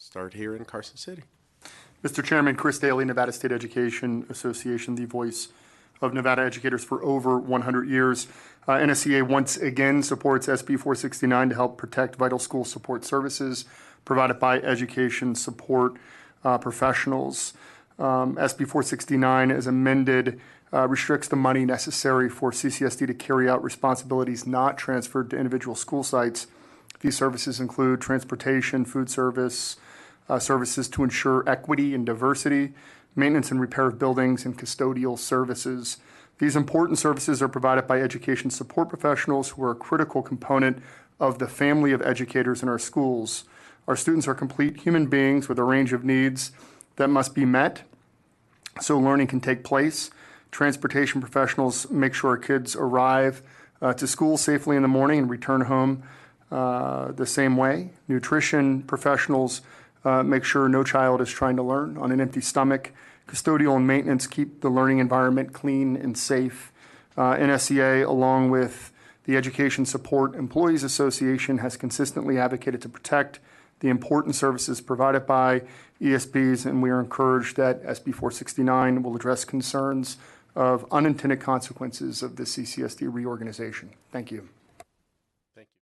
start here in Carson City. Mr. Chairman, Chris Daly, Nevada State Education Association, the voice of Nevada educators for over 100 years. NSEA once again supports SB469 to help protect vital school support services provided by education support professionals. SB469, as amended, restricts the money necessary for CCSD to carry out responsibilities not transferred to individual school sites. These services include transportation, food service, services to ensure equity and diversity, maintenance and repair of buildings, and custodial services. These important services are provided by education support professionals who are a critical component of the family of educators in our schools. Our students are complete human beings with a range of needs that must be met so learning can take place. Transportation professionals make sure our kids arrive to school safely in the morning and return home the same way. Nutrition professionals make sure no child is trying to learn on an empty stomach. Custodial and maintenance keep the learning environment clean and safe. NSEA, along with the Education Support Employees Association, has consistently advocated to protect the important services provided by ESPs, and we are encouraged that SB 469 will address concerns of unintended consequences of the CCSD reorganization. Thank you.